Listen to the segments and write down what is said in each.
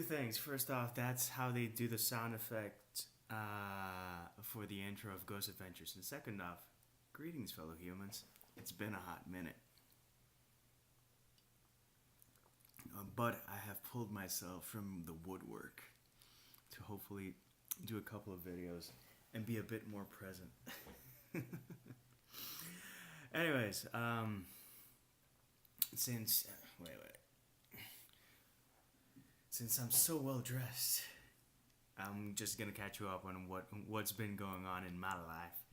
things. First off, that's how they do the sound effect for the intro of Ghost Adventures. And second off, greetings, fellow humans. It's been a hot minute. But I have pulled myself from the woodwork to hopefully do a couple of videos and be a bit more present. Anyways, since I'm so well dressed, I'm just gonna catch you up on what's been going on in my life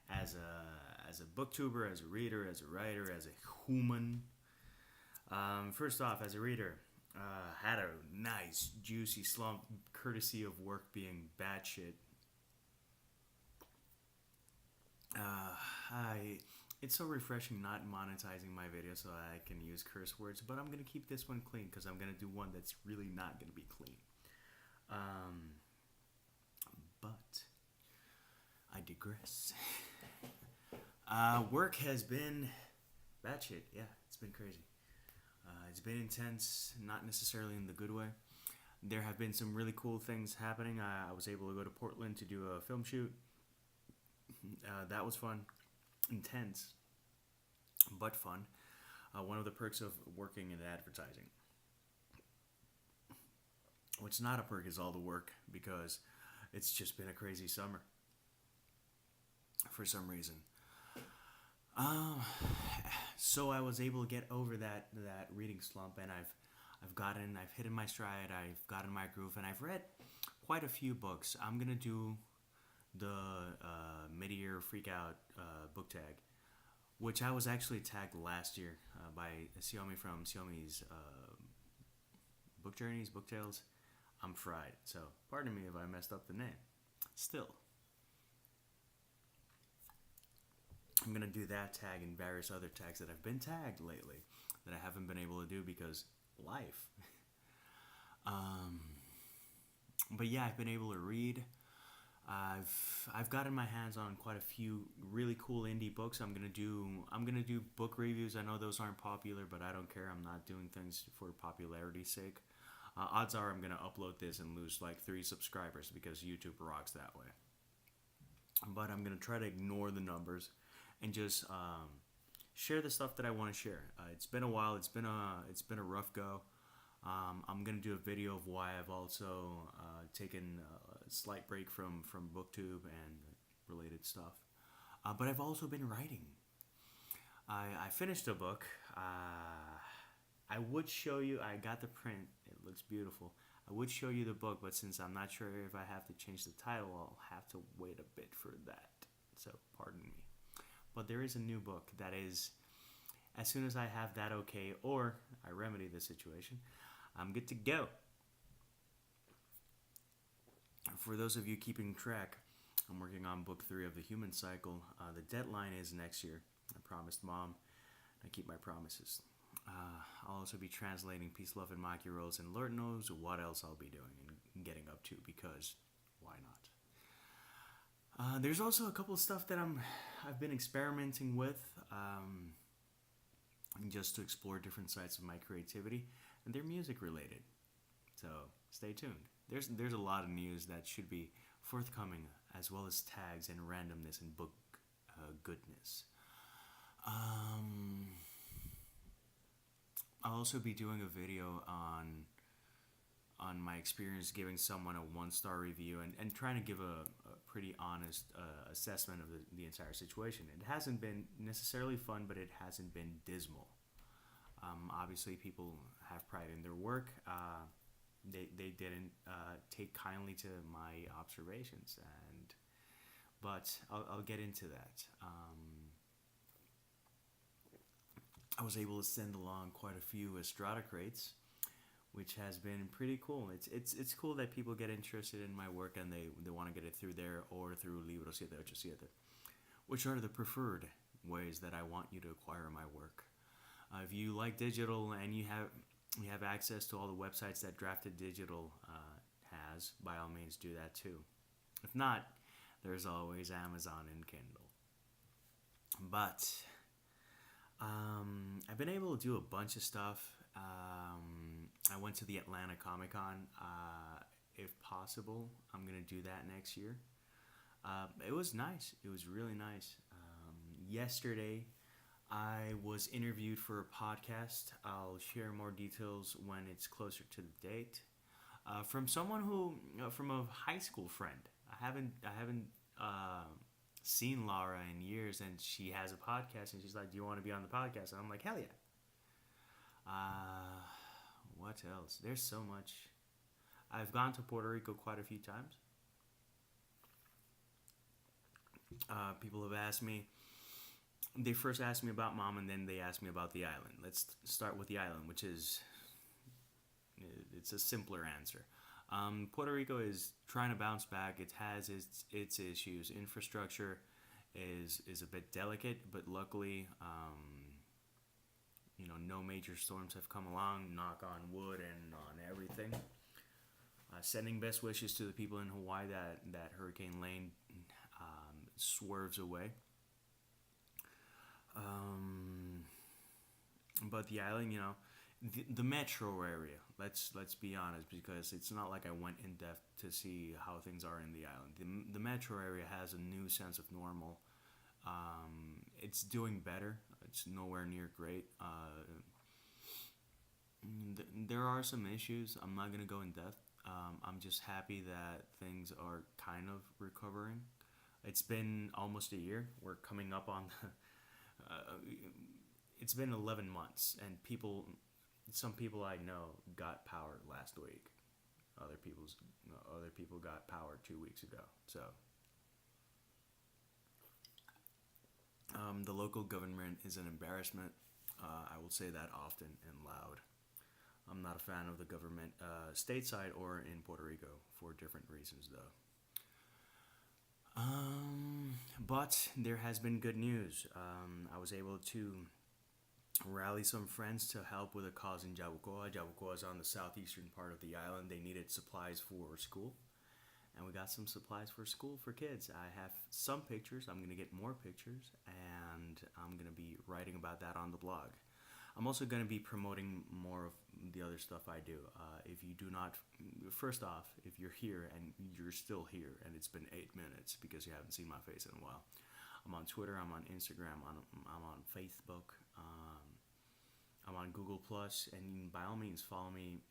as a booktuber, as a reader, as a writer, as a human. First off, as a reader, had a nice juicy slump courtesy of work being batshit. It's so refreshing not monetizing my video so I can use curse words, but I'm gonna keep this one clean because I'm gonna do one that's really not gonna be clean. But I digress. Work has been batshit. Yeah, it's been crazy. It's been intense, not necessarily in the good way. There have been some really cool things happening. I was able to go to Portland to do a film shoot. That was fun. Intense, but fun. One of the perks of working in advertising. What's not a perk is all the work, because it's just been a crazy summer for some reason. So I was able to get over that reading slump, and I've hit in my stride, I've gotten my groove, and I've read quite a few books. I'm gonna do the mid-year freakout book tag, which I was actually tagged last year by Xiaomi from Xiaomi's book journeys, book tales. I'm fried, so pardon me if I messed up the name. Still, I'm gonna do that tag and various other tags that have been tagged lately that I haven't been able to do because life. But yeah, I've been able to read. I've gotten my hands on quite a few really cool indie books. I'm gonna do book reviews. I know those aren't popular, but I don't care. I'm not doing things for popularity's sake. Odds are I'm gonna upload this and lose like 3 subscribers because YouTube rocks that way. But I'm gonna try to ignore the numbers and just share the stuff that I want to share. It's been a while. It's been a rough go. I'm gonna do a video of why I've also taken a slight break from BookTube and related stuff. But I've also been writing. I finished a book. I would show you. I got the print. It looks beautiful. I would show you the book, but since I'm not sure if I have to change the title, I'll have to wait a bit for that. So pardon me. But there is a new book that is, as soon as I have that okay, or I remedy the situation, I'm good to go. For those of you keeping track, I'm working on book 3 of the Human Cycle. The deadline is next year. I promised Mom. I keep my promises. I'll also be translating Peace, Love, and Maki roles, and Lord knows what else I'll be doing and getting up to, because why not? There's also a couple of stuff that I've been experimenting with, just to explore different sides of my creativity, and they're music related. So stay tuned. There's a lot of news that should be forthcoming, as well as tags and randomness and book goodness. I'll also be doing a video on my experience giving someone a 1-star review and trying to give a pretty honest assessment of the entire situation. It hasn't been necessarily fun, but it hasn't been dismal. Obviously, people have pride in their work. They didn't take kindly to my observations, but I'll get into that. I was able to send along quite a few Estrada Crates, which has been pretty cool. It's cool that people get interested in my work and they want to get it through there or through Libro 787, which are the preferred ways that I want you to acquire my work. If you like digital and you have access to all the websites that Drafted Digital has, by all means do that too. If not, there's always Amazon and Kindle. But I've been able to do a bunch of stuff. I went to the Atlanta Comic Con. If possible, I'm gonna do that next year. It was nice. It was really nice. Yesterday, I was interviewed for a podcast. I'll share more details when it's closer to the date. From someone who, from a high school friend. I haven't seen Laura in years, and she has a podcast, and she's like, "Do you want to be on the podcast?" And I'm like, "Hell yeah!" What else? There's so much. I've gone to Puerto Rico quite a few times. People have asked me. They first asked me about mom, and then they asked me about the island. Let's start with the island, which is it's a simpler answer. Puerto Rico is trying to bounce back. It has its issues. Infrastructure is a bit delicate, but luckily, no major storms have come along. Knock on wood and on everything. Sending best wishes to the people in Hawaii that Hurricane Lane swerves away. But the island, the metro area. Let's be honest, because it's not like I went in depth to see how things are in the island. The metro area has a new sense of normal. It's doing better. It's nowhere near great. There are some issues. I'm not gonna go in depth. I'm just happy that things are kind of recovering. It's been almost a year. We're coming up on it's been 11 months, and some people I know got power last week. Other people got power 2 weeks ago. So the local government is an embarrassment. I will say that often and loud. I'm not a fan of the government, stateside or in Puerto Rico, for different reasons, though. But there has been good news. I was able to rally some friends to help with a cause in Jabucoa. Jabucoa is on the southeastern part of the island. They needed supplies for school, and we got some supplies for school for kids. I have some pictures. I'm going to get more pictures, and I'm going to be writing about that on the blog. I'm also going to be promoting more of the other stuff I do. If you do not, first off, if you're here and you're still here and it's been 8 minutes because you haven't seen my face in a while, I'm on Twitter, I'm on Instagram, I'm on Facebook, I'm on Google Plus, and by all means, follow me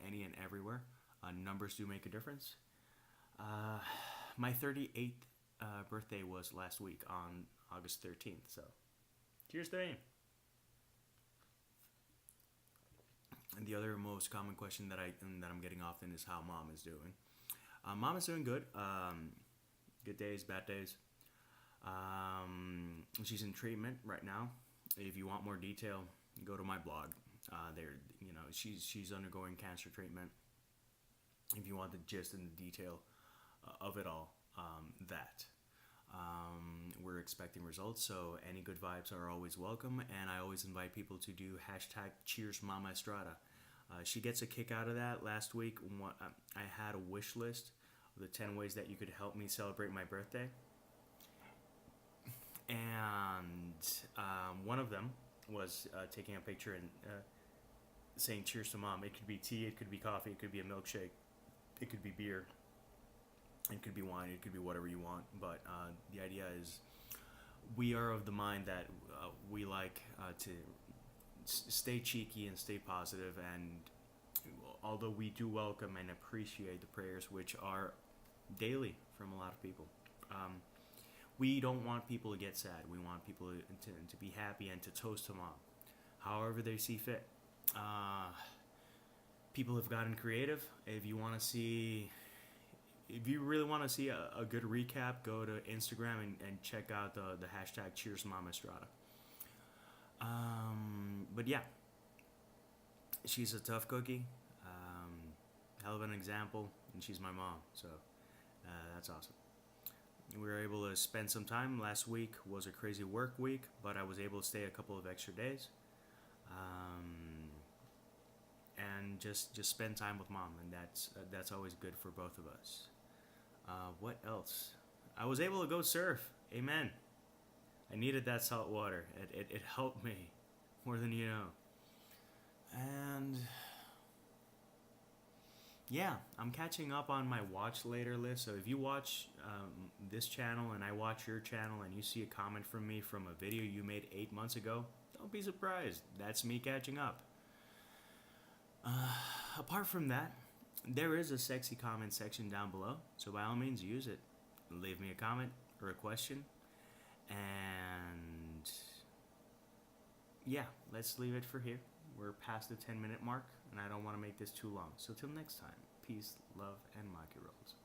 any and everywhere. Numbers do make a difference. My 38th birthday was last week on August 13th, so cheers to me. And the other most common question that I'm getting often is how mom is doing. Mom is doing good. Good days, bad days. She's in treatment right now. If you want more detail, go to my blog. She's undergoing cancer treatment. If you want the gist and the detail of it all, we're expecting results. So any good vibes are always welcome, and I always invite people to do #CheersMamaEstrada. She gets a kick out of that. Last week, I had a wish list of the 10 ways that you could help me celebrate my birthday. And one of them was taking a picture and saying cheers to mom. It could be tea, it could be coffee, it could be a milkshake, it could be beer, it could be wine, it could be whatever you want. But the idea is we are of the mind that we like to stay cheeky and stay positive, and although we do welcome and appreciate the prayers, which are daily from a lot of people, we don't want people to get sad. We want people to be happy and to toast to mom however they see fit. People have gotten creative. If you really want to see a good recap, go to Instagram and check out the #CheersMamaEstrada. But yeah, she's a tough cookie, hell of an example, and she's my mom, so that's awesome. We were able to spend some time. Last week was a crazy work week, but I was able to stay a couple of extra days, and just spend time with mom, and that's always good for both of us. What else? I was able to go surf. Amen. I needed that salt water. It helped me more than you know. And yeah, I'm catching up on my watch later list. So if you watch this channel and I watch your channel and you see a comment from me from a video you made 8 months ago, don't be surprised. That's me catching up. Apart from that, there is a sexy comment section down below, so by all means use it. Leave me a comment or a question. And yeah, let's leave it for here. We're past the 10-minute mark, and I don't want to make this too long. So till next time, peace, love, and maki rolls.